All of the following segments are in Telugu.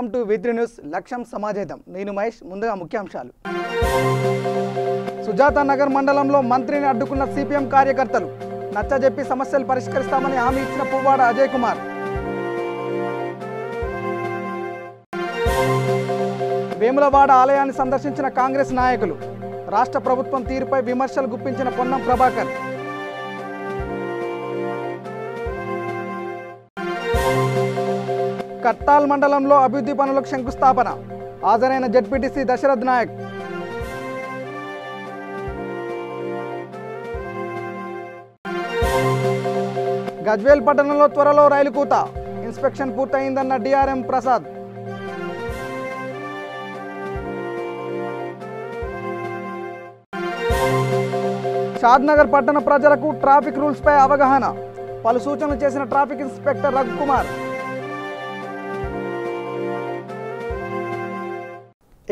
వెల్కమ్ టు V3 న్యూస్ లక్ష్యం సమాజేతం. నేను మహేష్. ముందుగా ముఖ్యాంశాలు. సుజాత నగర్ మండలంలో మంత్రిని అడ్డుకున్న సిపిఎం కార్యకర్తలు. నచ్చజెప్పి సమస్యలు పరిష్కరిస్తామని హామీ ఇచ్చిన పువ్వాడ అజయ్ కుమార్. వేములవాడ ఆలయాన్ని సందర్శించిన కాంగ్రెస్ నాయకులు. రాష్ట్ర ప్రభుత్వం తీరుపై విమర్శలు గుప్పించిన పొన్నం ప్రభాకర్. కట్టాల్ మండలంలో అభివృద్ధి పనులకు శంకుస్థాపన. హాజరైన జెడ్పీటీసీ దశరథ్ నాయక్. గజ్వేల్ పట్టణంలో త్వరలో రైలు కూత. ఇన్స్పెక్షన్ పూర్తయిందన్న డిఆర్ఎం ప్రసాద్. షాద్నగర్ పట్టణ ప్రజలకు ట్రాఫిక్ రూల్స్ పై అవగాహన. పలు సూచనలు చేసిన ట్రాఫిక్ ఇన్స్పెక్టర్ రఘుకుమార్.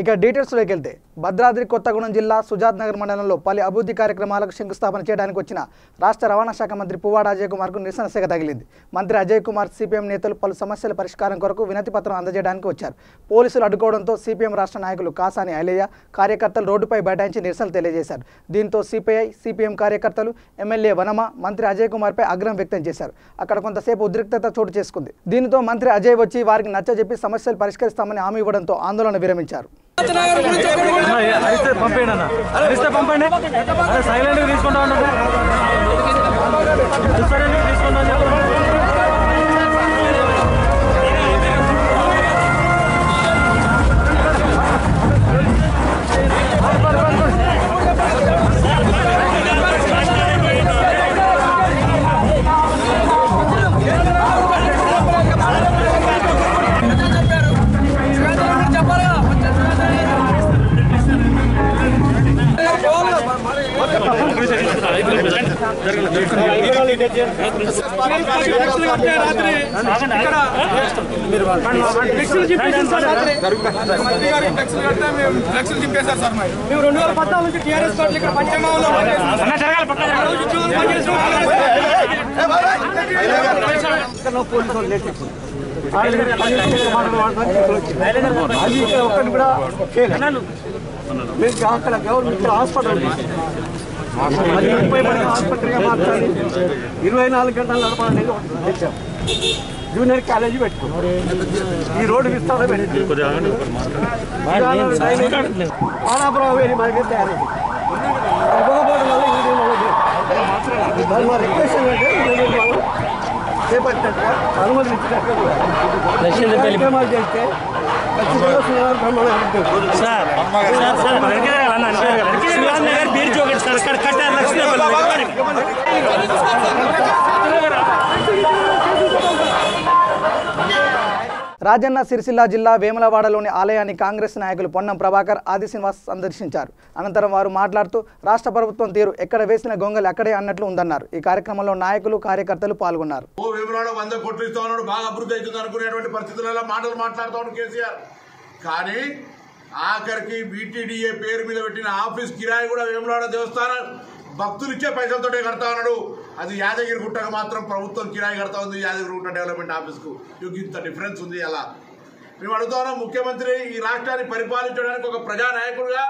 ఇక డీటెయిల్స్లోకి వెళ్తే భద్రాద్రి కొత్తగూడెం జిల్లా సుజాత్ నగర్ మండలంలో పలు అభివృద్ధి కార్యక్రమాలకు శంకుస్థాపన చేయడానికి వచ్చిన రాష్ట్ర రవాణా శాఖ మంత్రి పువ్వాడ అజయ్ కుమార్కు నిరసన సెగ తగిలింది. మంత్రి అజయ్ కుమార్ సిపిఎం నేతలు పలు సమస్యల పరిష్కారం కొరకు వినతి పత్రం అందజేయడానికి వచ్చారు. పోలీసులు అడ్డుకోవడంతో సిపిఎం రాష్ట్ర నాయకులు కాసాని ఐలయ్య కార్యకర్తలు రోడ్డుపై బైఠాయించి నిరసనలు తెలియజేశారు. దీంతో సిపిఐ సిపిఎం కార్యకర్తలు ఎమ్మెల్యే వనమ మంత్రి అజయ్ కుమార్పై ఆగ్రహం వ్యక్తం చేశారు. అక్కడ కొంతసేపు ఉద్రిక్తత చోటు చేసుకుంది. దీనితో మంత్రి అజయ్ వచ్చి వారికి నచ్చజెప్పి సమస్యలు పరిష్కరిస్తామని హామీ ఇవ్వడంతో ఆందోళన విరమించారు. సైలెంట్ తీసుకుంటా గవర్నమెంట్ హాస్పిటల్ ఆసుపత్రిగా మార్చాలి. 24 గంటలు నడపాలని తెచ్చాం. జూనియర్ కాలేజీ పెట్టుకున్నాం. ఈ రోడ్డు విస్తారం ఆనాపురం వేడి మనకి తయారైంది. ఇవ్వకపోవడం వల్ల మా రిక్వెస్ట్ ఏంటంటే చేపట్టినట్టుగా అనుమతించినట్టుగా కార్యక్రమాలు చేస్తే రాజన్న సిరిసిల్ల జిల్లా వేములవాడలోని ఆలయాన్ని కాంగ్రెస్ నాయకులు పొన్నం ప్రభాకర్ ఆది శ్రీనివాస్ సందర్శించారు. అనంతరం వారు మాట్లాడుతూ రాష్ట్ర ప్రభుత్వం తీరు ఎక్కడ వేసిన గొంగలు అక్కడే అన్నట్లు ఉందన్నారు. ఈ కార్యక్రమంలో నాయకులు కార్యకర్తలు పాల్గొన్నారు. బాగా అభివృద్ధి అవుతుంది అనుకునేటువంటి పరిస్థితులలో మాటలు మాట్లాడుతాడు కేసీఆర్. కానీ ఆఖరికి BTDA పేరు మీద పెట్టిన ఆఫీస్ కిరాయి కూడా వేములవాడ దేవస్థానం భక్తులు ఇచ్చే పైసలతోటే కడతా ఉన్నాడు. అది యాదగిరి గుట్టకు మాత్రం ప్రభుత్వం కిరాయి కడతా ఉంది. యాదగిరి గుట్ట డెవలప్మెంట్ ఆఫీస్కు ఇంత డిఫరెన్స్ ఉంది. అలా మేము అడుగుతున్నాం, ముఖ్యమంత్రి ఈ రాష్ట్రాన్ని పరిపాలించడానికి ఒక ప్రజానాయకుడుగా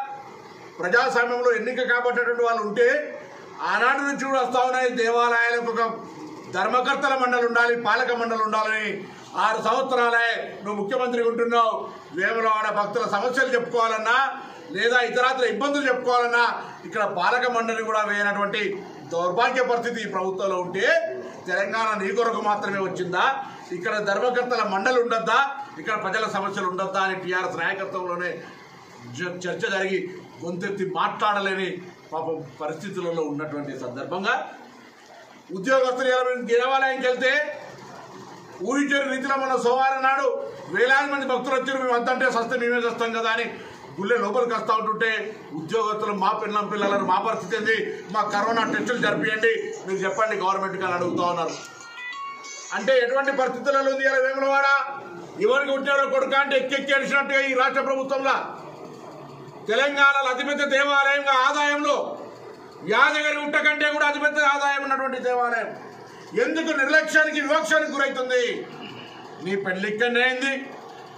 ప్రజాస్వామ్యంలో ఎన్నిక కాబట్టేటువంటి వాళ్ళు ఉంటే ఆనాటి నుంచి కూడా వస్తా ఉన్నాయి. దేవాలయాలకు ఒక ధర్మకర్తల మండలి ఉండాలి, పాలక మండలి ఉండాలని 6 సంవత్సరాలే నువ్వు ముఖ్యమంత్రి ఉంటున్నావు. వేములవాడ భక్తుల సమస్యలు చెప్పుకోవాలన్నా లేదా ఇతరాత్ర ఇబ్బందులు చెప్పుకోవాలన్నా ఇక్కడ పాలక మండలి కూడా వేయనటువంటి దౌర్భాగ్య పరిస్థితి ఈ ప్రభుత్వంలో ఉంటే తెలంగాణ నీ కొరకు మాత్రమే వచ్చిందా? ఇక్కడ ధర్మకర్తల మండలి ఉండద్దా? ఇక్కడ ప్రజల సమస్యలు ఉండద్దా అని టీఆర్ఎస్ నాయకత్వంలోనే చర్చ జరిగి గొంతెత్తి మాట్లాడలేని పాపం పరిస్థితులలో ఉన్నటువంటి సందర్భంగా ఉద్యోగస్తులు దేవాలయంకి వెళ్తే ఊహించే రీతిలో మన సోమవారం నాడు వేలాది మంది భక్తులు వచ్చారు. మేము అంతంటే సస్తే మేమే చేస్తాం కదా అని గుళ్ళే లోపలికి వస్తూ ఉంటుంటే ఉద్యోగస్తులు మా పిల్లలను మా పరిస్థితి ఏంది, మా కరోనా టెస్టులు జరిపియండి మీరు చెప్పండి గవర్నమెంట్కి అని అడుగుతూ ఉన్నారు. అంటే ఎటువంటి పరిస్థితులలో ఉంది ఇలా వేములవాడ? ఎవరికి ఉద్యోగం కొడుక అంటే ఎక్కెక్కి అడిచినట్టుగా ఈ రాష్ట్ర ప్రభుత్వంలో తెలంగాణలో అతిపెద్ద దేవాలయంగా ఆదాయంలో యాదగిరి గుట్ట కంటే కూడా అతిపెద్ద ఆదాయం ఉన్నటువంటి దేవాలయం ఎందుకు నిర్లక్ష్యానికి వివక్షానికి గురవుతుంది? నీ పెళ్లి ఇక్కడనే అయింది,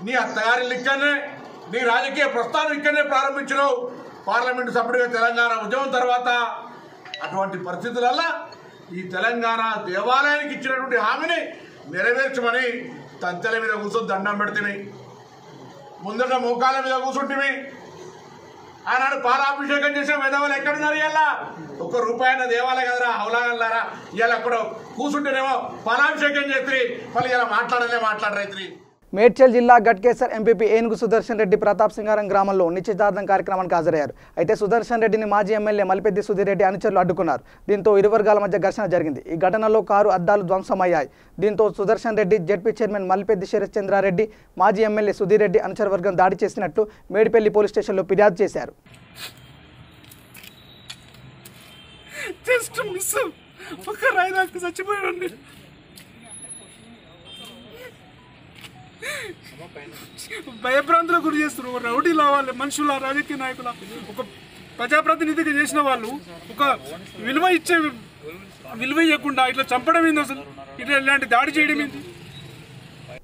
నీ అత్తగారిల్లు ఇక్కడనే, నీ రాజకీయ ప్రస్థానం ఇక్కడనే ప్రారంభించినావు పార్లమెంటు సభ్యుడిగా తెలంగాణ ఉద్యమం తర్వాత. అటువంటి పరిస్థితులల్లో ఈ తెలంగాణ దేవాలయానికి ఇచ్చినటువంటి హామీని నెరవేర్చమని తంతెల మీద కూర్చొని దండం పెడితే, ముందట మోకాళ్ళ మీద కూర్చుంటే ఆనాడు పాలాభిషేకం చేసే విధవలు ఎక్కడున్నారు? ఇలా ₹1 దేవాలయం కదరా హౌలాగల్లారా. ఇలా అక్కడ కూర్చుంటేనేమో పాలాభిషేకం చేస్తే మళ్ళీ ఇలా మాట్లాడరైతే. మేడ్చల్ జిల్లా గట్కేసర్ ఎంపీపీ ఏనుగు సుదర్శన్ రెడ్డి ప్రతాప్ సింగారం గ్రామంలో నిశ్చితార్థం కార్యక్రమానికి హాజరయ్యారు. అయితే సుదర్శన్ రెడ్డిని మాజీ ఎమ్మెల్యే మలిపెద్ది సుధీర్ రెడ్డి అనుచరులు అడ్డుకున్నారు. దీంతో ఇరు వర్గాల మధ్య ఘర్షణ జరిగింది. ఈ ఘటనలో కారు అద్దాలు ధ్వంసమయ్యాయి. దీంతో సుదర్శన్ రెడ్డి, జెడ్పీ చైర్మన్ మలిపెద్ది శరత్చంద్రారెడ్డి, మాజీ ఎమ్మెల్యే సుధీర్ రెడ్డి అనుచర వర్గం దాడి చేసినట్లు మేడిపల్లి పోలీస్ స్టేషన్లో ఫిర్యాదు చేశారు. భయభ్రాంతులకు గురి చేస్తున్నారు. రౌడీల వాళ్ళ మనుషుల రాజకీయ నాయకుల ఒక ప్రజాప్రతినిధిగా చేసిన వాళ్ళు ఒక విలువ ఇవ్వకుండా ఇట్లా చంపడం ఏంది? అసలు ఇట్లా ఇలాంటి దాడి చేయడం ఏంటి?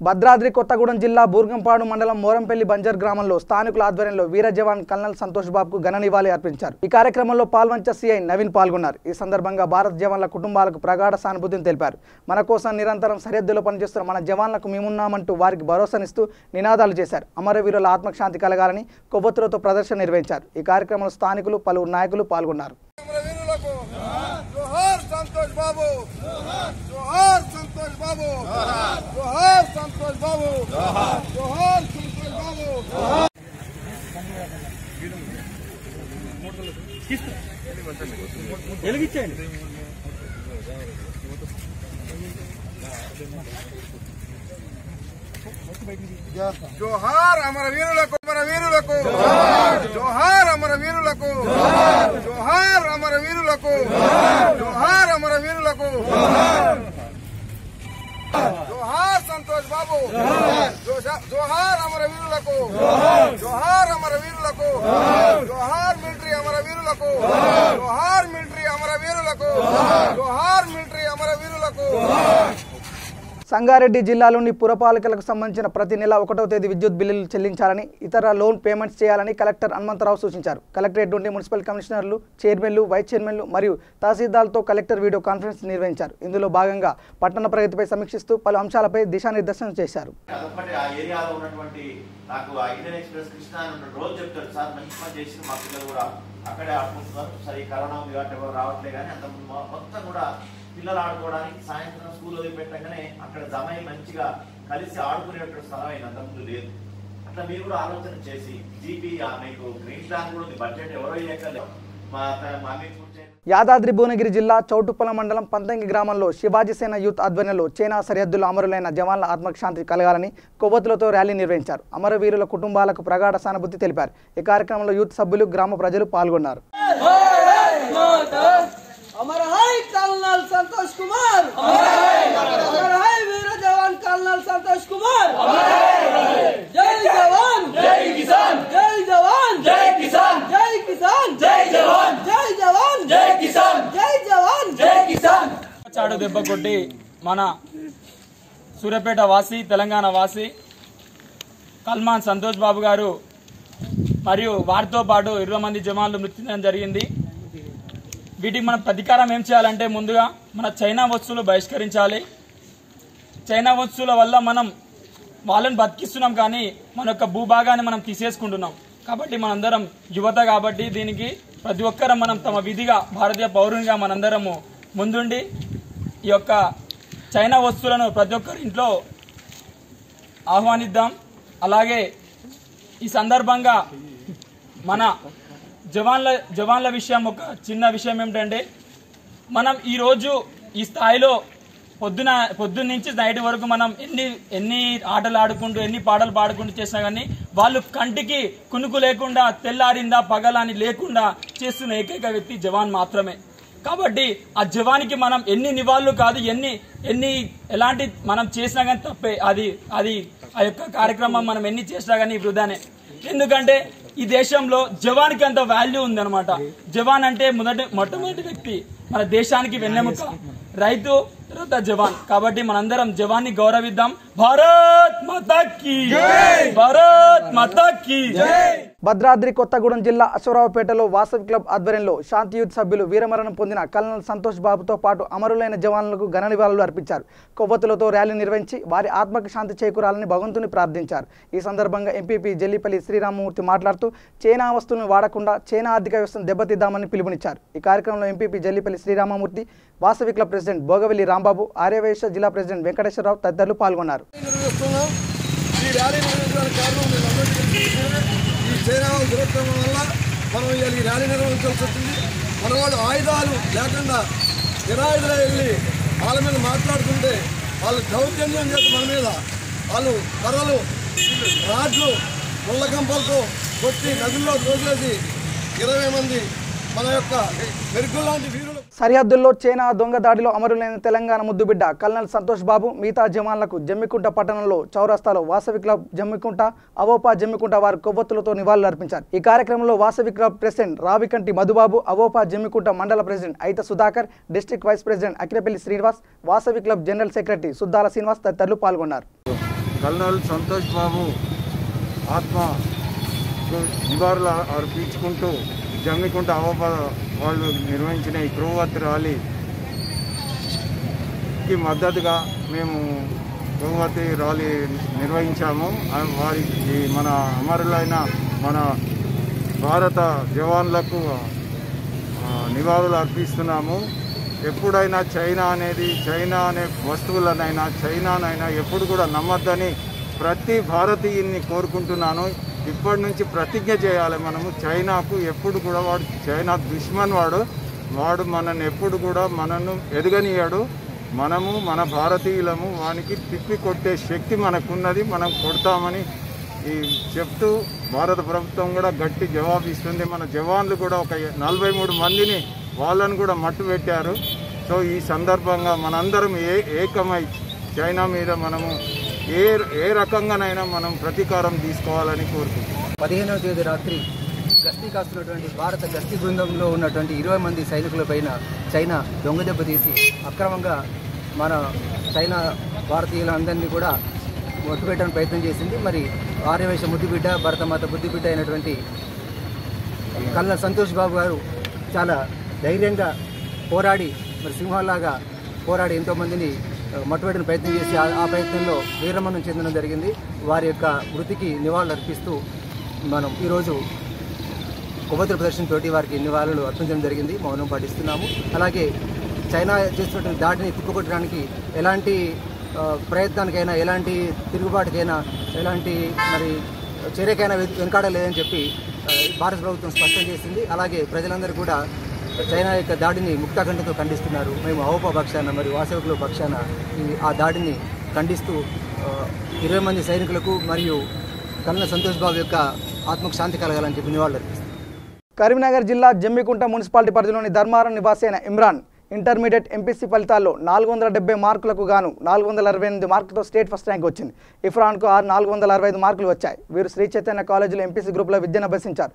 భద్రాద్రి కొత్తగూడెం జిల్లా బూర్గంపాడు మండలం మోరంపల్లి బంజర్ గ్రామంలో స్థానికుల ఆధ్వర్యంలో వీర జవాన్ కల్నల్ సంతోష్ బాబుకు ఘన నివాళి అర్పించారు. ఈ కార్యక్రమంలో పాల్వంచ సిఐ నవీన్ పాల్గొన్నారు. ఈ సందర్భంగా భారత జవాన్ల కుటుంబాలకు ప్రగాఢ సానుభూతిని తెలిపారు. మన కోసం నిరంతరం సరిహద్దులో పనిచేస్తున్న మన జవాన్లకు మేమున్నామంటూ వారికి భరోసానిస్తూ నినాదాలు చేశారు. అమరవీరుల ఆత్మశాంతి కలగాలని కొవ్వొత్తులతో ప్రదర్శన నిర్వహించారు. ఈ కార్యక్రమంలో స్థానికులు, పలువురు నాయకులు పాల్గొన్నారు. జోహార్ అమరవీరులకు, అమరవీరులకు జోహార్, అమరవీరులకు జోహార్, అమరవీరులకు జోహార్, అమరవీరులకు జోహార్ సంతోష్ బాబు, జోహార్ అమరవీరులకు, జోహార్ అమరవీరులకు, జోహార్ మిలిటరీ అమరవీరులకు, జోహార్ మిలిటరీ అమరవీరులకు, జోహార్ మిలిటరీ అమరవీరులకు. సంగారెడ్డి జిల్లాలోని పురపాలికలకు సంబంధించిన ప్రతి నెల 1వ తేదీ విద్యుత్ బిల్లులు చెల్లించాలని, ఇతర లోన్ పేమెంట్స్ చేయాలని కలెక్టర్ హనుమంతరావు సూచించారు. కలెక్టరేట్ నుండి మున్సిపల్ కమిషనర్లు, చైర్మన్లు, వైస్ చైర్మన్లు మరియు తహసీల్దార్లతో కలెక్టర్ వీడియో కాన్ఫరెన్స్ నిర్వహించారు. ఇందులో భాగంగా పట్టణ ప్రగతిపై సమీక్షిస్తూ పలు అంశాలపై దిశానిర్దేశం చేశారు. పిల్లలు ఆడుకోవడానికి సాయంత్రం స్కూల్ వదిలిపెట్టగానే అక్కడ జమ అయి మంచిగా కలిసి ఆడుకునేటువంటి స్థలం అయినంత ముందు లేదు. అట్లా మీరు కూడా ఆలోచన చేసి జీపీ మీకు గ్రీన్ ప్లాన్ కూడా ఉంది, బడ్జెట్ ఎవరో లేకలేదు. యాదాద్రి భువనగిరి జిల్లా చౌటుప్పల మండలం పంతంగి గ్రామంలో శివాజీ సేన యూత్ ఆధ్వర్యంలో చైనా సరిహద్దులో అమరులైన జవాన్ల ఆత్మశాంతి కలగాలని కొవ్వొత్తులతో ర్యాలీ నిర్వహించారు. అమరవీరుల కుటుంబాలకు ప్రగాఢ సానుభూతి తెలిపారు. ఈ కార్యక్రమంలో యూత్ సభ్యులు, గ్రామ ప్రజలు పాల్గొన్నారు. अमर है कर्नल संतोष कुमार, अमर है वीर जवान कर्नल संतोष कुमार, जय जवान जय किसान, जय जवान जय किसान, जय किसान जय जवान, जय जवान जय किसान, जय जवान जय किसान. చాడు దెబ్బ కొట్టి మన సూర్యాపేట వాసి, తెలంగాణ వాసి కల్మాన్ సంతోష్ బాబు గారు మరియు వారితో పాటు 20 మంది జవాన్లు మృతి చెందడం జరిగింది. వీటికి మనం ప్రతీకారం ఏం చేయాలంటే ముందుగా మన చైనా వస్తువులు బహిష్కరించాలి. చైనా వస్తువుల వల్ల మనం వాళ్ళని బతికిస్తున్నాం, కానీ మన యొక్క భూభాగాన్ని మనం తీసేసుకుంటున్నాం. కాబట్టి మనందరం యువత కాబట్టి దీనికి ప్రతి ఒక్కరం మనం తమ విధిగా భారతీయ పౌరునిగా మనందరము ముందుండి ఈ యొక్క చైనా వస్తువులను ప్రతి ఒక్కరి ఇంట్లో ఆహ్వానిద్దాం. అలాగే ఈ సందర్భంగా మన జవాన్ల విషయం ఒక చిన్న విషయం ఏమిటంటే, మనం ఈరోజు ఈ స్థాయిలో పొద్దున్న నుంచి నైట్ వరకు మనం ఎన్ని ఆటలు ఆడుకుంటూ ఎన్ని పాటలు పాడుకుంటూ చేసినా కానీ వాళ్ళు కంటికి కునుకు లేకుండా తెల్లారిందా పగలని లేకుండా చేస్తున్న ఏకైక వ్యక్తి జవాన్ మాత్రమే. కాబట్టి ఆ జవానికి మనం ఎన్ని నివాళులు కాదు, ఎలాంటి మనం చేసినా కానీ తప్పే. అది ఆ యొక్క కార్యక్రమం మనం ఎన్ని చేసినా కానీ వృధానే. ఎందుకంటే ఈ దేశంలో జవాన్కి అంత వాల్యూ ఉందన్నమాట. జవాన్ అంటే మొట్టమొదటి వ్యక్తి, మన దేశానికి వెన్నెముక. రైతు తర్వాత జవాన్ కాబట్టి మనందరం జవాన్ ని గౌరవిద్దాం. భారత్ మాతా కీ జై, భారత్ మాతా కీ జై. భద్రాద్రి కొత్తగూడెం జిల్లా అశ్వరావుపేటలో వాసవి క్లబ్ ఆధ్వర్యంలో శాంతియుత్ సభ్యులు వీరమరణం పొందిన కల్నల్ సంతోష్ బాబుతో పాటు అమరులైన జవాన్లకు ఘన నివాళులు అర్పించారు. కొవ్వొత్తులతో ర్యాలీ నిర్వహించి వారి ఆత్మకు శాంతి చేకూరాలని భగవంతుని ప్రార్థించారు. ఈ సందర్భంగా ఎంపీపీ జల్లిపల్లి శ్రీరామమూర్తి మాట్లాడుతూ చైనా వస్తువులను వాడకుండా చైనా ఆర్థిక వ్యవస్థను దెబ్బతీద్దామని పిలుపునిచ్చారు. ఈ కార్యక్రమంలో MPP Jallipalli Sriramamurthy, Vasavi club president Bhogavelli Rambabu, Aryavysya జిల్లా ప్రెసిడెంట్ వెంకటేశ్వరరావు తదితరులు పాల్గొన్నారు. ఈ ర్యాలీ నిర్వహించడానికి కారణం ఈ చైనా దురక్రమం వల్ల మనం ఈ ర్యాలీ నిర్వహించాల్సి వచ్చింది. మన వాళ్ళు ఆయుధాలు లేకుండా నిరాయుధులు వెళ్ళి వాళ్ళ మీద మాట్లాడుతుంటే వాళ్ళు దౌర్జన్యం చేసి మన మీద వాళ్ళు కర్రలు, రాడ్లు, ముళ్ళకంపలతో కొట్టి నదుల్లో తోసేసి 20 మంది మన యొక్క మెరుకుల్లాంటి వీరులు. సరిహద్దుల్లో చైనా దొంగ దాడిలో అమరులైన తెలంగాణ ముద్దుబిడ్డ కల్నల్ సంతోష్ బాబు మిగతా జవాన్లకు జమ్మికుంట పట్టణంలో చౌరస్తాలో వాసవి క్లబ్ జమ్మికుంట, అవోపా జమ్మికుంట వారు కొవ్వొత్తులతో నివాళులు అర్పించారు. ఈ కార్యక్రమంలో వాసవి క్లబ్ ప్రెసిడెంట్ రావికంటి మధుబాబు, అవోపా జమ్మికుంట మండల president Ayitha Sudhakar, district vice president Akhilapalli Srinivas, Vasavi club general secretary Suddala Srinivas తదితరులు పాల్గొన్నారు. కల్నల్ సంతోష్ బాబు ఆత్మ నివాళులు అర్పించుకుంటూ జమ్మికుంట అవోపా వాళ్ళు నిర్వహించిన ఈ కొవ్వొత్తి ర్యాలీకి మద్దతుగా మేము కొవ్వొత్తి ర్యాలీ నిర్వహించాము. వారికి మన అమరులైన మన భారత జవాన్లకు నివాళులు అర్పిస్తున్నాము. ఎప్పుడైనా చైనా అనే వస్తువులనైనా చైనానైనా ఎప్పుడు కూడా నమ్మద్దని ప్రతి భారతీయుని కోరుకుంటున్నాను. ఇప్పటి నుంచి ప్రతిజ్ఞ చేయాలి. మనము చైనాకు ఎప్పుడు కూడా చైనా దుష్మన్ వాడు మనల్ని ఎప్పుడు కూడా మనను ఎదగనీయాడు. మనము మన భారతీయులము వానికి తిప్పి కొట్టే శక్తి మనకున్నది, మనం కొడతామని చెప్తూ భారత ప్రభుత్వం కూడా గట్టి జవాబు ఇస్తుంది. మన జవాన్లు కూడా ఒక 43 మందిని వాళ్ళను కూడా మట్టు పెట్టారు. సో ఈ సందర్భంగా మనందరం ఏకమై చైనా మీద మనము ఏ రకంగానైనా మనం ప్రతీకారం తీసుకోవాలని కోరుకుంటున్నాం. 15వ తేదీ రాత్రి గస్తీ కాస్తున్నటువంటి భారత గస్తీ బృందంలో ఉన్నటువంటి 20 మంది సైనికుల పైన చైనా దొంగ దెబ్బ తీసి అక్రమంగా మన చైనా భారతీయులందరినీ కూడా ఒట్టుపెట్టడానికి ప్రయత్నం చేసింది. మరి ఆర్యవైశ్య ముద్దుబిడ్డ, భరతమాత బుద్ధిబిడ్డ అయినటువంటి కల్నల్ సంతోష్ బాబు గారు చాలా ధైర్యంగా పోరాడి, మరి సింహాల్లాగా పోరాడి ఎంతోమందిని మట్టుబెట్టిన ప్రయత్నం చేసి ఆ ప్రయత్నంలో వీరమరణం చెందడం జరిగింది. వారి యొక్క మృతికి నివాళులు అర్పిస్తూ మనం ఈరోజు కొవ్వొత్తుల ప్రదర్శనతోటి వారికి నివాళులు అర్పించడం జరిగింది. మౌనం పాటిస్తున్నాము. అలాగే చైనా చేస్తున్నటువంటి దాడిని తిప్పుకొట్టడానికి ఎలాంటి ప్రయత్నానికైనా, ఎలాంటి తిరుగుబాటుకైనా, ఎలాంటి మరి చర్యకైనా వెనకాడలేదని చెప్పి భారత ప్రభుత్వం స్పష్టం చేసింది. అలాగే ప్రజలందరూ కూడా చైనా యొక్క దాడిని ముక్తాకంఠంతో ఖండిస్తున్నారు. మేము అవోపా పక్షాన మరియు వాసవి క్లబ్ పక్షాన ఆ దాడిని ఖండిస్తూ 20 మంది సైనికులకు మరియు కల్నల్ సంతోష్ బాబు యొక్క ఆత్మకు శాంతి కలగాలని చెప్పి నివాళులు అర్పిస్తారు. కరీంనగర్ జిల్లా జమ్మికుంట మున్సిపాలిటీ పరిధిలోని ధర్మారం నివాసి అయిన ఇమ్రాన్ ఇంటర్మీడియట్ ఎంపీసీ ఫలితాల్లో 470 మార్కులకు గాను 468 మార్కులతో స్టేట్ ఫస్ట్ ర్యాంక్ వచ్చింది. ఇఫ్రాన్కు 465 మార్కులు వచ్చాయి. వీరు శ్రీ చైతన్య కాలేజీలో ఎంపీసీ గ్రూప్లో విద్యను అభ్యసించారు.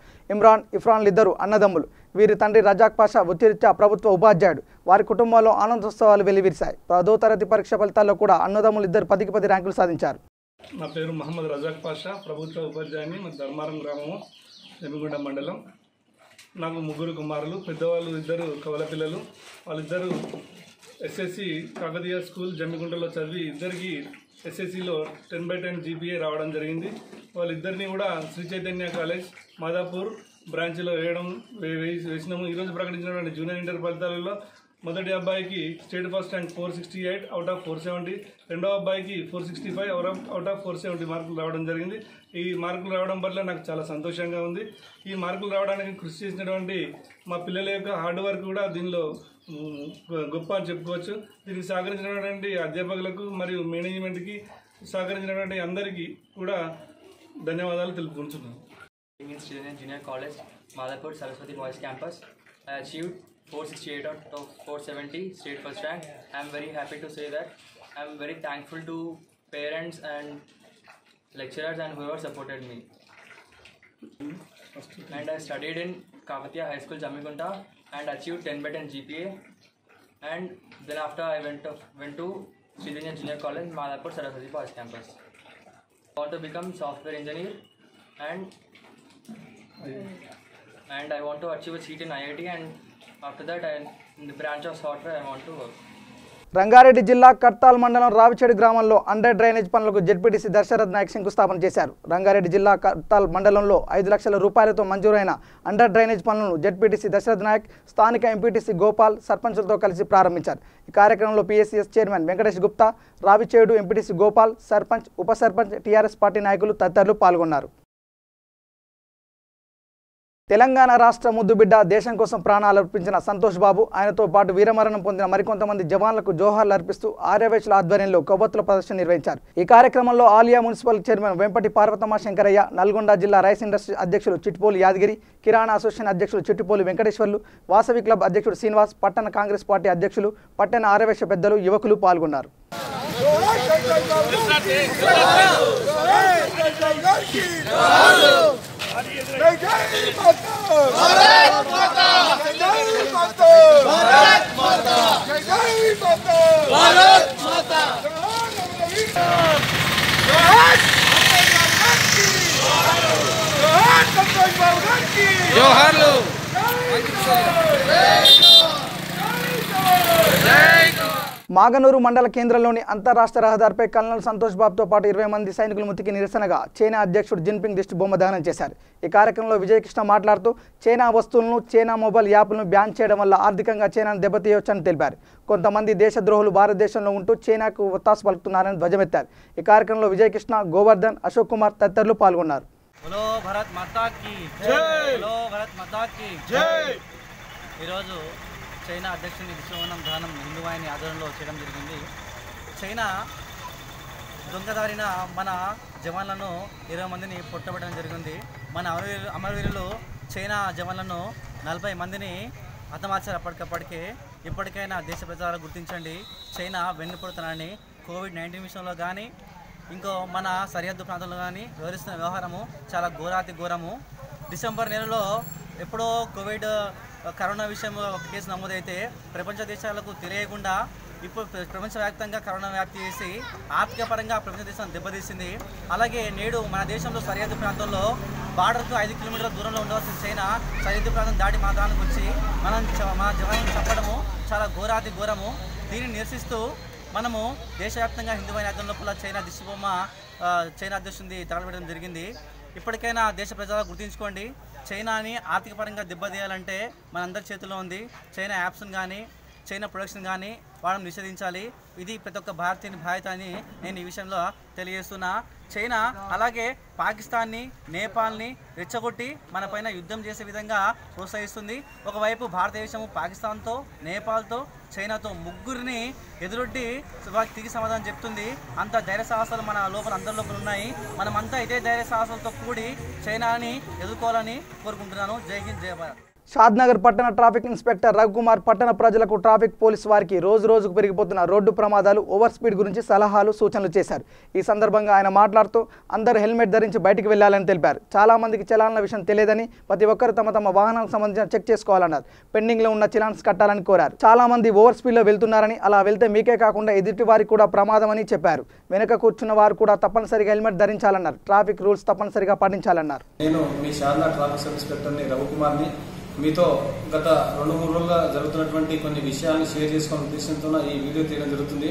ఇఫ్రాన్లు ఇద్దరు అన్నదమ్ములు. వీరి తండ్రి రజాక్ పాషా వృత్తిరీత్యా ప్రభుత్వ ఉపాధ్యాయుడు. వారి కుటుంబంలో ఆనందోత్సవాలు వెల్లివిరిశాయి. 10వ తరగతి పరీక్ష ఫలితాల్లో కూడా అన్నదమ్ములు ఇద్దరు 10కి 10 ర్యాంకులు సాధించారు. నా పేరు మహమ్మద్ రజాక్ పాషా, ప్రభుత్వ ఉపాధ్యాయుని, ధర్మారం గ్రామము, జమ్మిగుంట మండలం. నాకు 3 కుమారులు. పెద్దవాళ్ళు 2 కవల పిల్లలు. వాళ్ళిద్దరూ ఎస్ఎస్సి కాకతీయ స్కూల్ జమ్మిగుంటలో చదివి ఇద్దరికి ఎస్ఎస్సిలో 10/10 GPA రావడం జరిగింది. వాళ్ళిద్దరినీ కూడా శ్రీ చైతన్య కాలేజ్ మాదాపూర్ బ్రాంచ్లో వేసినాము. ఈరోజు ప్రకటించినటువంటి జూనియర్ ఇంటర్ ఫలితాలలో మొదటి అబ్బాయికి state first rank 468 out of 470, రెండవ అబ్బాయికి 465 అవుట్ ఆఫ్ 470 మార్కులు రావడం జరిగింది. ఈ మార్కులు రావడం వల్ల నాకు చాలా సంతోషంగా ఉంది. ఈ మార్కులు రావడానికి కృషి చేసినటువంటి మా పిల్లల యొక్క హార్డ్ వర్క్ కూడా దీనిలో గొప్ప అని చెప్పుకోవచ్చు. దీనికి సహకరించినటువంటి అధ్యాపకులకు మరియు మేనేజ్మెంట్కి సహకరించినటువంటి అందరికీ కూడా ధన్యవాదాలు తెలుపుకుంటున్నాను. Junior College, Madhapur, Saraswati Boys Campus. I achieved 468 out of 470, state first rank. I am very happy to say that. I am very thankful to parents and lecturers and whoever supported me. And I studied in Kakatiya High School, Jammigunta, and achieved 10/10 GPA. and then after I went to Sridhar Junior College, Madhapur Saraswati Boys Campus. I want to become software engineer and I want to achieve a seat in IIT, and after that in the branch of software I want to work. Rangareddy జిల్లా కర్తాల్ మండలం రావిచేడు గ్రామంలో అండర్ డ్రైనేజ్ పనులకు జెడ్పీటీసీ దశరథ్ నాయక్ శంకుస్థాపన చేశారు. రంగారెడ్డి జిల్లా కర్తాల్ మండలంలో 5 లక్షల రూపాయలతో మంజూరైన అండర్ డ్రైనేజ్ పనులను జెడ్పీటీసీ దశరథ్ నాయక్ స్థానిక ఎంపీటీసీ గోపాల్ సర్పంచులతో కలిసి ప్రారంభించారు. ఈ కార్యక్రమంలో PSCS chairman Venkatesh Gupta, Ravichedu MPTC Gopal, sarpanch, ఉప సర్పంచ్, టీఆర్ఎస్ పార్టీ నాయకులు తదితరులు పాల్గొన్నారు. తెలంగాణ రాష్ట్ర ముద్దుబిడ్డ దేశం కోసం ప్రాణాలు అర్పించిన సంతోష్ బాబు, ఆయనతో పాటు వీరమరణం పొందిన మరికొంతమంది జవాన్లకు జోహార్లు అర్పిస్తూ ఆర్యవైశ్యుల ఆధ్వర్యంలో కొవ్వొత్తుల ప్రదర్శన నిర్వహించారు. ఈ కార్యక్రమంలో ఆలియా మున్సిపల్ చైర్మన్ వెంపటి పార్వతమ్మ శంకరయ్య, నల్గొండ జిల్లా రైస్ ఇండస్ట్రీ అధ్యక్షులు చిట్టుపోలు యాదగిరి, కిరాణా అసోసియేషన్ అధ్యక్షులు చిట్టుపోలు వెంకటేశ్వర్లు, వాసవి క్లబ్ అధ్యక్షుడు శ్రీనివాస్, పట్టణ కాంగ్రెస్ పార్టీ అధ్యక్షులు, పట్టణ ఆర్యవైశ్య పెద్దలు, యువకులు పాల్గొన్నారు. మాగనూరు మండల కేంద్రంలోని అంతర్రాష్ట్ర రహదారిపై కల్నల్ సంతోష్ బాబుతో పాటు 20 మంది సైనికుల మృతికి నిరసనగా చైనా అధ్యక్షుడు జిన్పింగ్ దిష్టి బొమ్మ దహనం చేశారు. ఈ కార్యక్రమంలో విజయకృష్ణ మాట్లాడుతూ చైనా వస్తువులను, చైనా మొబైల్ యాప్లను బ్యాన్ చేయడం వల్ల ఆర్థికంగా చైనాను దెబ్బతీయవచ్చని తెలిపారు. కొంతమంది దేశద్రోహులు భారతదేశంలో ఉంటూ చైనాకు ఒత్తాసు పలుకుతున్నారని ధ్వజమెత్తారు. ఈ కార్యక్రమంలో విజయకృష్ణ, గోవర్ధన్, అశోక్ కుమార్ తదితరులు పాల్గొన్నారు. ఈరోజు చైనా అధ్యక్షుని దిశవనం దానం హిందువాహిని ఆధ్వర్యంలో చేయడం జరిగింది. చైనా దొంగదారిన మన జవాన్లను 20 మందిని పొట్టబెట్టడం జరిగింది. మన అమరవీరులు చైనా జవాన్లను 40 మందిని హతమార్చారు. అప్పటికప్పటికే ఇప్పటికైనా దేశ ప్రజలు గుర్తించండి, చైనా వెన్నుపడుతున్నారని. కోవిడ్-19 విషయంలో కానీ, ఇంకో మన సరిహద్దు ప్రాంతంలో కానీ వ్యవహరిస్తున్న వ్యవహారము చాలా ఘోరాతి ఘోరము. డిసెంబర్ నెలలో ఎప్పుడో కరోనా విషయంలో ఒక కేసు నమోదైతే ప్రపంచ దేశాలకు తెలియకుండా ఇప్పుడు ప్రపంచవ్యాప్తంగా కరోనా వ్యాప్తి చేసి ఆర్థిక పరంగా ప్రపంచ దేశాన్ని దెబ్బతీసింది. అలాగే నేడు మన దేశంలో సరిహద్దు ప్రాంతంలో బార్డర్కు 5 కిలోమీటర్ల దూరంలో ఉండవలసిన చైనా సరిహద్దు ప్రాంతం దాటి మా దానికి వచ్చి మన జవాన్లను చంపడము చాలా ఘోరాతి ఘోరము. దీనిని నిరసిస్తూ మనము దేశవ్యాప్తంగా హిందువైన ఆధ్వర్యంలో చైనా దిష్టిబొమ్మ చైనా అధ్యక్షుడిని తగలబెట్టడం జరిగింది. ఇప్పటికైనా దేశ ప్రజలు గుర్తుంచుకోండి, చైనాని ఆర్థిక పరంగా దెబ్బతీయాలంటే మనందరి చేతిలో ఉంది. చైనా యాప్స్ని కానీ, చైనా ప్రొడక్షన్ కానీ వాడడం నిషేధించాలి. ఇది ప్రతి ఒక్క భారతీయుని బాధ్యత అని నేను ఈ విషయంలో తెలియజేస్తున్నా. చైనా అలాగే పాకిస్తాన్ని, నేపాల్ని రెచ్చగొట్టి మన పైన యుద్ధం చేసే విధంగా ప్రోత్సహిస్తుంది. ఒకవైపు భారతదేశము పాకిస్తాన్తో, నేపాల్తో, చైనాతో ముగ్గురిని ఎదురొడ్డి తిరిగి సమాధానం చెప్తుంది. అంత ధైర్య సాహసాలు మన లోపల అందరి లోపల ఉన్నాయి. మనమంతా ఇదే ధైర్య సాహసాలతో కూడి చైనాని ఎదుర్కోవాలని కోరుకుంటున్నాను. జై హింద్, జై భారత్. షాద్నగర్ పట్టణ ట్రాఫిక్ ఇన్స్పెక్టర్ రవికుమార్ పట్టణ ప్రజలకు ట్రాఫిక్ పోలీసు వారికి రోజు రోజుకు పెరిగిపోతున్న రోడ్డు ప్రమాదాలు, ఓవర్ స్పీడ్ గురించి సలహాలు, సూచనలు చేశారు. ఈ సందర్భంగా ఆయన మాట్లాడుతూ అందరూ హెల్మెట్ ధరించి బయటికి వెళ్లాలని తెలిపారు. చాలా మందికి చలాన్ల విషయం తెలియదని, ప్రతి ఒక్కరు తమ తమ వాహనాలకు సంబంధించిన చెక్ చేసుకోవాలన్నారు. పెండింగ్ లో ఉన్న చలాన్స్ కట్టాలని కోరారు. చాలా మంది ఓవర్ స్పీడ్ లో వెళ్తున్నారని, అలా వెళ్తే మీకే కాకుండా ఎదుటి వారికి కూడా ప్రమాదం అని చెప్పారు. వెనుక కూర్చున్న వారు కూడా తప్పనిసరిగా హెల్మెట్ ధరించాలన్నారు. ట్రాఫిక్ రూల్స్ తప్పనిసరిగా పాటించాలన్నారు. నేను మీ షాద్నగర్ ట్రాఫిక్ సబ్ ఇన్స్పెక్టర్ని రవికుమార్ని. మీతో గత 2-3 రోజులుగా జరుగుతున్నటువంటి కొన్ని విషయాలను షేర్ చేసుకునే ఉద్దేశంతో ఈ వీడియో తీయడం జరుగుతుంది.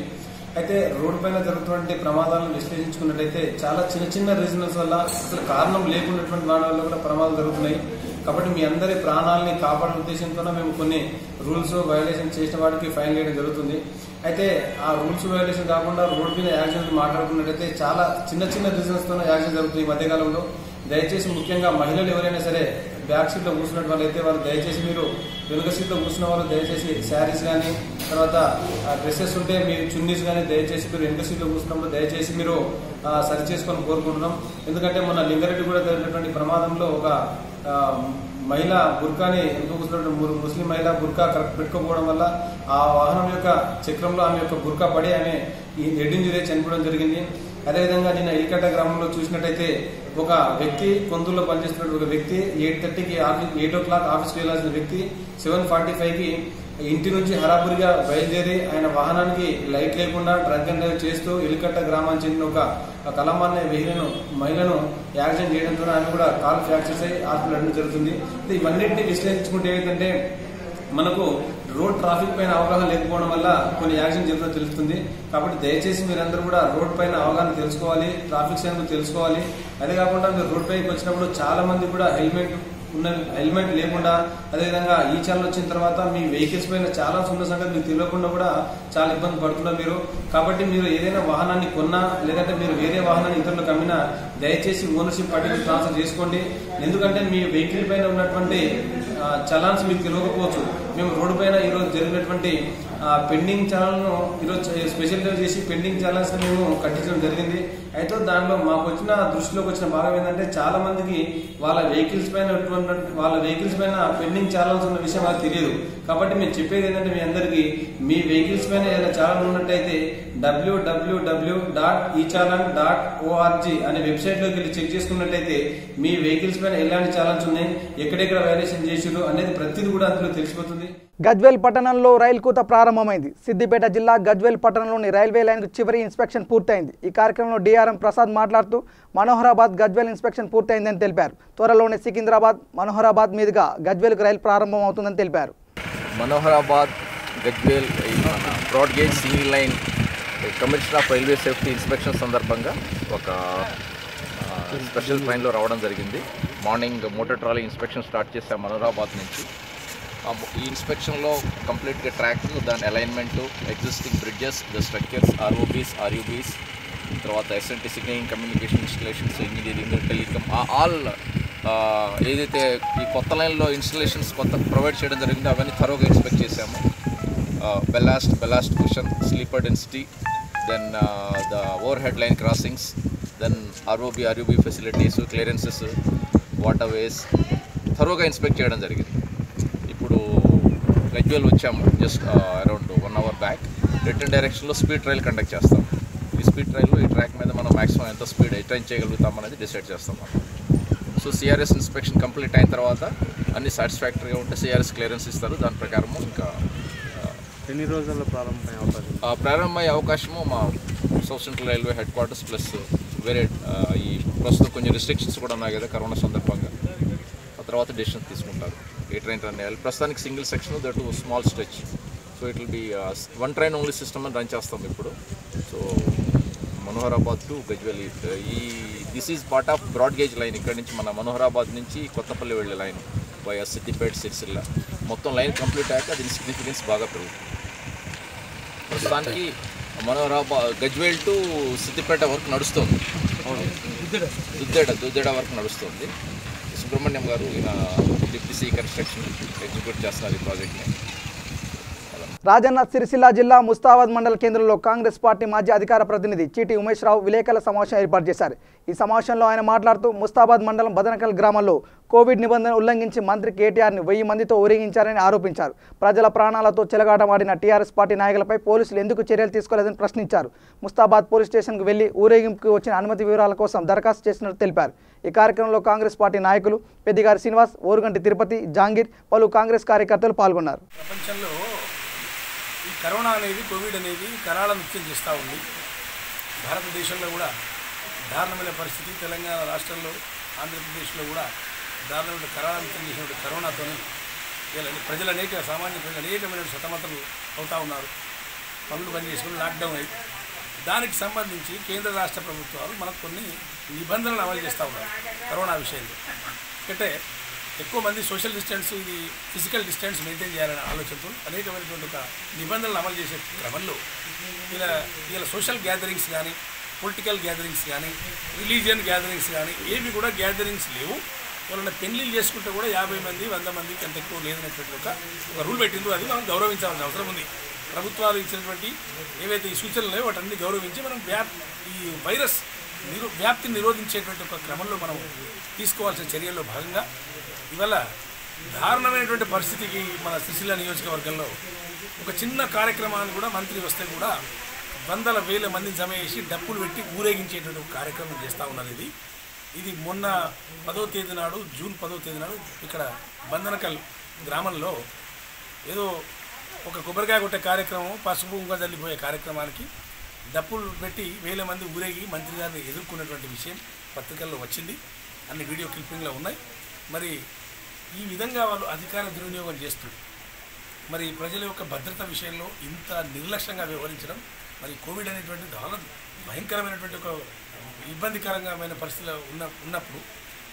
అయితే రోడ్డు పైన జరుగుతున్నటువంటి ప్రమాదాలను విశ్లేషించుకున్నట్లయితే చాలా చిన్న చిన్న రీజన్స్ వల్ల, అసలు కారణం లేకున్నటువంటి వాటి వల్ల కూడా ప్రమాదాలు జరుగుతున్నాయి. కాబట్టి మీ అందరి ప్రాణాలని కాపాడే ఉద్దేశంతో మేము కొన్ని రూల్స్ వయోలేషన్ చేసిన వాటికి ఫైన్ వేయడం జరుగుతుంది. అయితే ఆ రూల్స్ వయోలేషన్ కాకుండా రోడ్డు మీద యాక్సిడెంట్ మాట్లాడుకున్నట్లయితే చాలా చిన్న చిన్న రీజన్స్తో యాక్సిడెంట్ జరుగుతుంది ఈ మధ్యకాలంలో. దయచేసి ముఖ్యంగా మహిళలు ఎవరైనా సరే బ్యాక్ సీట్లో కూర్చున్నట్టు వాళ్ళు అయితే వాళ్ళు దయచేసి మీరు వెనుక సీట్లో కూర్చున్న వాళ్ళు దయచేసి శారీస్ కానీ, తర్వాత డ్రెస్సెస్ ఉంటే మీరు చున్నీస్ కానీ దయచేసి మీరు వెనుక సీట్లో కూర్చున్నప్పుడు దయచేసి మీరు సరి చేసుకొని కోరుకుంటున్నాం. ఎందుకంటే మన లింగారెడ్డి కూడా జరిగినటువంటి ప్రమాదంలో ఒక మహిళ బుర్కాని ఎందుకు కూర్చున్నటువంటి ముస్లిం మహిళ బుర్కా కరెక్ట్ పెట్టుకోకపోవడం వల్ల ఆ వాహనం యొక్క చక్రంలో ఆమె యొక్క బుర్కా పడి ఆమె హెడ్ ఇంజరీ చనిపోవడం జరిగింది. అదేవిధంగా నిన్న ఇలికట్ట గ్రామంలో చూసినట్టయితే ఒక వ్యక్తి కొందూరులో పనిచేస్తున్న ఒక వ్యక్తి 8:30కి 8 o'clock ఆఫీస్కి వెళ్లాల్సిన వ్యక్తి 7:45కి ఇంటి నుంచి హరాబురిగా బయలుదేరి ఆయన వాహనానికి లైట్ లేకుండా డ్రంక్ అండ్ డ్రైవ్ చేస్తూ ఇలుకట్ట గ్రామానికి చెందిన ఒక కలమాన్ మహిళను యాక్సిడెంట్ చేయడంతో ఆయన కూడా కాలు ఫ్రాక్చర్స్ అయ్యి హాస్పిటల్ అడ్మిట్ జరుగుతుంది. ఇవన్నింటినీ విశ్లేషించుకుంటే ఏంటంటే మనకు రోడ్ ట్రాఫిక్ పైన అవగాహన లేకపోవడం వల్ల కొన్ని యాక్సిడెంట్ జరుగుతుందో తెలుస్తుంది. కాబట్టి దయచేసి మీరందరూ కూడా రోడ్ పైన అవగాహన తెలుసుకోవాలి, ట్రాఫిక్ సైన్ తెలుసుకోవాలి. అదే కాకుండా మీరు రోడ్ పైకి వచ్చినప్పుడు చాలా మంది కూడా హెల్మెట్ లేకుండా, అదేవిధంగా ఈ ఛానల్ వచ్చిన తర్వాత మీ వెహికల్స్ పైన చాలా సున్న సంగతి మీకు తెలియకుండా కూడా చాలా ఇబ్బంది పడుతున్నారు మీరు. కాబట్టి మీరు ఏదైనా వాహనాన్ని కొన్నా లేదంటే మీరు వేరే వాహనాన్ని ఇతరులకు అమ్మినా దయచేసి ఓనర్షిప్ పట్టిక ట్రాన్స్ఫర్ చేసుకోండి. ఎందుకంటే మీ వెహికల్ పైన ఉన్నటువంటి చలాన్స్ మీకు తెలియకపోవచ్చు. మేము రోడ్డు పైన ఈరోజు జరిగినటువంటి పెండింగ్ చలాన్లను ఈరోజు స్పెషల్ డ్రైవ్ చేసి పెండింగ్ చలాన్స్ మేము కట్టించడం జరిగింది. అయితే దానిలో మాకు దృష్టిలోకి వచ్చిన భాగం ఏంటంటే చాలా మందికి వాళ్ళ వెహికల్స్ పైన పెండింగ్ చలాన్స్ ఉన్న విషయం మాకు తెలియదు. కాబట్టి మేము చెప్పేది ఏంటంటే మీ అందరికీ మీ వెహికల్స్ పైన ఏదైనా చలాన్ ఉన్నట్టయితే www.echallan.org అనే వెబ్సైట్ లోకి వెళ్ళి చెక్ చేసుకున్నట్టయితే మీ వెహికల్స్ పైన ఎలాంటి చలాన్స్ ఉన్నాయి, ఎక్కడెక్కడ వైలేషన్ చేసారు అనేది ప్రతిదీ కూడా అందులో తెలిసిపోతుంది. గజ్వేల్ పట్టణంలో రైలు కూత ప్రారంభమైంది. సిద్దిపేట జిల్లా గజ్వేల్ పట్టణంలోని రైల్వే లైన్కు చివరి ఇన్స్పెక్షన్ పూర్తయింది. ఈ కార్యక్రమంలో డిఆర్ఎం ప్రసాద్ మాట్లాడుతూ మనోహరాబాద్ గజ్వేల్ ఇన్స్పెక్షన్ పూర్తయిందని తెలిపారు. త్వరలోనే సికింద్రాబాద్ మనోహరాబాద్ మీదుగా గజ్వేల్కు రైలు ప్రారంభమవుతుందని తెలిపారు. Manoharabad Gajwel broad gauge single line commissioner of railway safety inspection సందర్భంగా ఒక స్పెషల్ ట్రైన్లో రావడం జరిగింది. Morning motor trolley inspection start చేశాం మనోహరాబాద్ నుంచి. ఈ ఇన్స్పెక్షన్లో కంప్లీట్గా ట్రాక్, దాని alignment, existing bridges, the structures, ROBs, తర్వాత SNT signalling, communication installations, engineering, telecom, all ఏదైతే ఈ కొత్త లైన్లో ఇన్స్టలేషన్స్ కొత్త ప్రొవైడ్ చేయడం జరిగిందో అవన్నీ థరోగా ఇన్స్పెక్ట్ చేశాము. Ballast cushion, sleeper density, then the overhead line crossings, then ROB facilities, clearances, water ways థరోగా ఇన్స్పెక్ట్ చేయడం జరిగింది. ఇప్పుడు గజ్వేల్ వచ్చాము just around 1 hour back. Return డైరెక్షన్లో స్పీడ్ ట్రయల్ కండక్ట్ చేస్తాం. ఈ స్పీడ్ ట్రయల్లో ఈ ట్రాక్ మీద మనం మ్యాక్సిమం ఎంత స్పీడ్ అటైన్ చేయగలుగుతాం అనేది డిసైడ్ చేస్తాం. సో సిఆర్ఎస్ ఇన్స్పెక్షన్ కంప్లీట్ అయిన తర్వాత అన్ని సాటిస్ఫాక్టరీగా ఉంటే సిఆర్ఎస్ క్లియరెన్స్ ఇస్తారు. దాని ప్రకారము ఇంకా ఎన్ని రోజుల్లో ప్రారంభమయ్యే అవకాశము మా south central railway head quarters plus వేరే ఈ ప్రస్తుతం కొంచెం రిస్ట్రిక్షన్స్ కూడా ఉన్నాయి కదా కరోనా సందర్భంగా, ఆ తర్వాత డెసిషన్ తీసుకుంటారు ఏ ట్రైన్ రన్ చేయాలి. ప్రస్తుతానికి single section, that small stretch. So it will be 1 train only system అని రన్ చేస్తాం ఇప్పుడు. So Manoharabad to Gajwel this is part of broad gauge line. ఇక్కడ నుంచి మన మనోహరాబాద్ నుంచి కొత్తపల్లి వెళ్ళే లైన్ వయా సిద్దిపేట, సిరిసిల్ల మొత్తం లైన్ కంప్లీట్ అయ్యాక దీని సిగ్నిఫికెన్స్ బాగా పెరుగుతుంది. ప్రస్తుతానికి మనోహరాబాద్ గజ్వేల్ టు సిద్దిపేట వరకు నడుస్తుంది, దుద్దేడ వరకు నడుస్తుంది. సుబ్రహ్మణ్యం గారు ఈయన డిప్యూటీ సీ కన్స్ట్రక్షన్ ఎగ్జిక్యూట్ చేస్తున్నారు ఈ ప్రాజెక్ట్ని. రాజన్న సిరిసిల్ల జిల్లా ముస్తాబాద్ మండల కేంద్రంలో కాంగ్రెస్ పార్టీ మాజీ అధికార ప్రతినిధి చీటి ఉమేష్ రావు విలేకరుల సమావేశం ఏర్పాటు చేశారు. ఈ సమావేశంలో ఆయన మాట్లాడుతూ ముస్తాబాద్ మండలం బదనకల్ గ్రామంలో కోవిడ్ నిబంధనలు ఉల్లంఘించి మంత్రి కేటీఆర్ని 1000 మందితో ఊరేగించారని ఆరోపించారు. ప్రజల ప్రాణాలతో చెలగాటమాడిన టీఆర్ఎస్ పార్టీ నాయకులపై పోలీసులు ఎందుకు చర్యలు తీసుకోలేదని ప్రశ్నించారు. ముస్తాబాద్ పోలీస్ స్టేషన్కు వెళ్లి ఊరేగింపుకు వచ్చిన అనుమతి వివరాల కోసం దరఖాస్తు చేసినట్టు తెలిపారు. ఈ కార్యక్రమంలో కాంగ్రెస్ పార్టీ నాయకులు పెద్దిగారి శ్రీనివాస్, ఓరుగంటి తిరుపతి, జాంగీర్, పలు కాంగ్రెస్ కార్యకర్తలు పాల్గొన్నారు. ప్రపంచంలో ఈ కరోనా అనేది, కోవిడ్ అనేది కరాళ నృత్యం చేస్తూ ఉంది. భారతదేశంలో కూడా దారుణమైన పరిస్థితి, తెలంగాణ రాష్ట్రంలో, ఆంధ్రప్రదేశ్లో కూడా దారుణమైన కరాళ నృత్యం చేసినటువంటి కరోనాతో ప్రజలు సామాన్య ప్రజలు అనేకమైన సతమతలు అవుతూ ఉన్నారు. పనులు బంద్ చేసుకుని లాక్డౌన్ అయింది. దానికి సంబంధించి కేంద్ర రాష్ట్ర ప్రభుత్వాలు మనకు కొన్ని నిబంధనలు అమలు చేస్తూ ఉన్నారు కరోనా విషయంలో. అంటే ఎక్కువ మంది సోషల్ డిస్టెన్స్, ఇది ఫిజికల్ డిస్టెన్స్ మెయింటైన్ చేయాలనే ఆలోచనతో అనేకమైనటువంటి ఒక నిబంధనలు అమలు చేసే క్రమంలో ఇలా సోషల్ గ్యాదరింగ్స్ కానీ, పొలిటికల్ గ్యాదరింగ్స్ కానీ, రిలీజియన్ గ్యాదరింగ్స్ కానీ ఏవి కూడా గ్యాదరింగ్స్ లేవు. ఎవరైనా పెళ్లిళ్ళు చేసుకుంటే కూడా 50 మంది 100 మంది కంటే ఎక్కువ లేదనేటువంటి ఒక రూల్ పెట్టిందో అది మనం గౌరవించాల్సిన అవసరం ఉంది. ప్రభుత్వాలు ఇచ్చినటువంటి ఏవైతే ఈ సూచనలు లేవో వాటన్ని గౌరవించి మనం ఈ వైరస్ వ్యాప్తిని నిరోధించేటువంటి ఒక క్రమంలో మనం తీసుకోవాల్సిన చర్యల్లో భాగంగా ఇవాళ దారుణమైనటువంటి పరిస్థితికి మన సిరిసిల్ల నియోజకవర్గంలో ఒక చిన్న కార్యక్రమాన్ని కూడా మంత్రి వస్తే కూడా 100,000 మందిని జమ చేసి డప్పులు పెట్టి ఊరేగించేటువంటి ఒక కార్యక్రమం చేస్తూ ఉన్నది. ఇది మొన్న 10వ తేదీ నాడు, జూన్ 10వ తేదీ నాడు ఇక్కడ బందనకల్ గ్రామంలో ఏదో ఒక కొబ్బరికాయ కొట్టే కార్యక్రమం, పసుపు ఇంకా చల్లిపోయే కార్యక్రమానికి డప్పులు పెట్టి వేల మంది ఊరేగి మంత్రి గారిని ఎదుర్కొన్నటువంటి విషయం పత్రికల్లో వచ్చింది. అన్ని వీడియో క్లిప్పింగ్లో ఉన్నాయి. మరి ఈ విధంగా వాళ్ళు అధికార దుర్వినియోగం చేస్తూ మరి ప్రజల యొక్క భద్రత విషయంలో ఇంత నిర్లక్ష్యంగా వ్యవహరించడం, మరి కోవిడ్ అనేటువంటి చాలా భయంకరమైనటువంటి ఒక ఇబ్బందికరమైన పరిస్థితిలో ఉన్నప్పుడు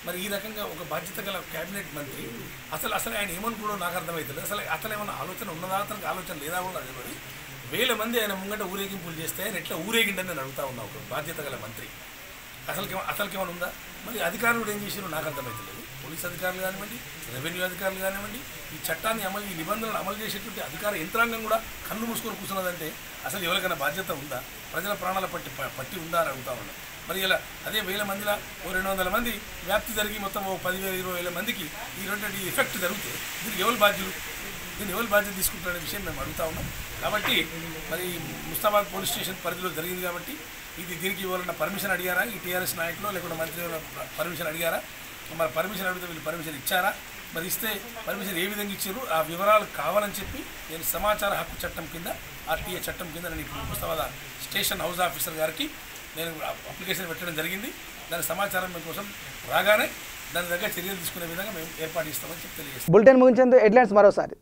మరి ఈ రకంగా ఒక బాధ్యత గల క్యాబినెట్ మంత్రి అసలు ఆయన ఏమనుకోవడం నాకు అర్థమవుతుంది. అసలు ఏమన్నా ఆలోచన ఉన్నదా, అతనికి ఆలోచన లేదా కూడా తెలియదు. వేల మంది ఆయన ముంగట ఊరేగింపులు చేస్తే ఆయన ఎట్లా ఊరేగిండని నేను అడుగుతా ఉన్నా. ఒక బాధ్యత గల మంత్రి అసలుకి ఏమైనా ఉందా? మరి అధికారులు ఏం చేసినారో నాకు అర్థమవుతలేదు. పోలీస్ అధికారులు కానివ్వండి, రెవెన్యూ అధికారులు కానివ్వండి, ఈ చట్టాన్ని ఈ నిబంధనలు అమలు చేసేటువంటి అధికార యంత్రాంగం కూడా కన్ను మూసుకొని కూర్చున్నదంటే అసలు ఎవరికైనా బాధ్యత ఉందా? ప్రజల ప్రాణాల పట్టి ఉందా అని అడుగుతా ఉన్నాం. మరి ఇలా అదే వేల మందిలో 200 మంది వ్యాప్తి జరిగి మొత్తం 10,000-20,000 మందికి ఈ ఎఫెక్ట్ జరిగితే దీనికి ఎవరు బాధ్యులు? దీన్ని ఎవరు బాధ్యత తీసుకుంటారనే విషయం మేము అడుగుతా ఉన్నాం. కాబట్టి మరి ముస్తాబాద్ పోలీస్ స్టేషన్ పరిధిలో జరిగింది కాబట్టి దీనికి ఎవరన్నా పర్మిషన్ అడిగారా? ఈ టీఆర్ఎస్ నాయకులు లేకుండా మంత్రి పర్మిషన్ అడిగారా? మరి పర్మిషన్ అడిగితే వీళ్ళు పర్మిషన్ ఇచ్చారా? మరి ఇస్తే పర్మిషన్ ఏ విధంగా ఇచ్చారు? ఆ వివరాలు కావాలని చెప్పి నేను సమాచార హక్కు చట్టం కింద, ఆర్టీఏ చట్టం కింద నేను ఇప్పుడు ముస్తాబాద్ స్టేషన్ హౌస్ ఆఫీసర్ గారికి నేను అప్లికేషన్ పెట్టడం జరిగింది. దాని సమాచారం కోసం రాగానే దాని దగ్గర చర్యలు తీసుకునే విధంగా మేము ఏర్పాటు ఇస్తామని చెప్పి తెలియజేస్తాం. బులెటిన్ ముగించేందుకు హెడ్లైన్స్ మరోసారి.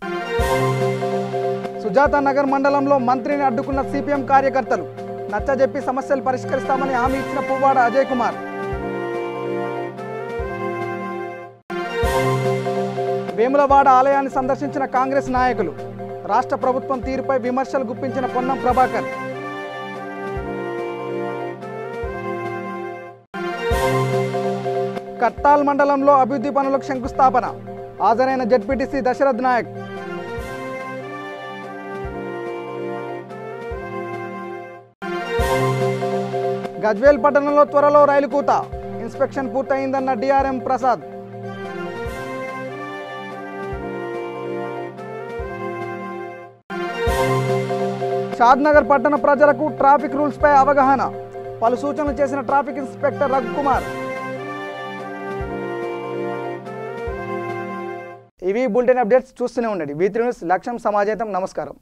సుజాత నగర్ మండలంలో మంత్రిని అడ్డుకున్న సిపిఎం కార్యకర్తలు, నచ్చజెప్పి సమస్యలు పరిష్కరిస్తామని హామీ ఇచ్చిన పువ్వాడ అజయ్ కుమార్. వేములవాడ ఆలయాన్ని సందర్శించిన కాంగ్రెస్ నాయకులు, రాష్ట్ర ప్రభుత్వం తీరుపై విమర్శలు గుప్పించిన పొన్నం ప్రభాకర్. కట్టాల్ మండలంలో అభివృద్ధి పనులకు శంకుస్థాపన, హాజరైన జెడ్పీటీసీ దశరథ్ నాయక్. గజ్వేల్ పట్టణంలో త్వరలో రైలు కూత, ఇన్స్పెక్షన్ పూర్తయిందన్న డిఆర్ఎం ప్రసాద్. షాద్నగర్ పట్టణ ప్రజలకు ట్రాఫిక్ రూల్స్ పై అవగాహన, పలు సూచనలు చేసిన ట్రాఫిక్ ఇన్స్పెక్టర్ రఘుకుమార్. ఇవి బులెటిన్ అప్డేట్స్. చూస్తూనే ఉండండి V3 న్యూస్. లక్ష్యం సమాజేతం. నమస్కారం.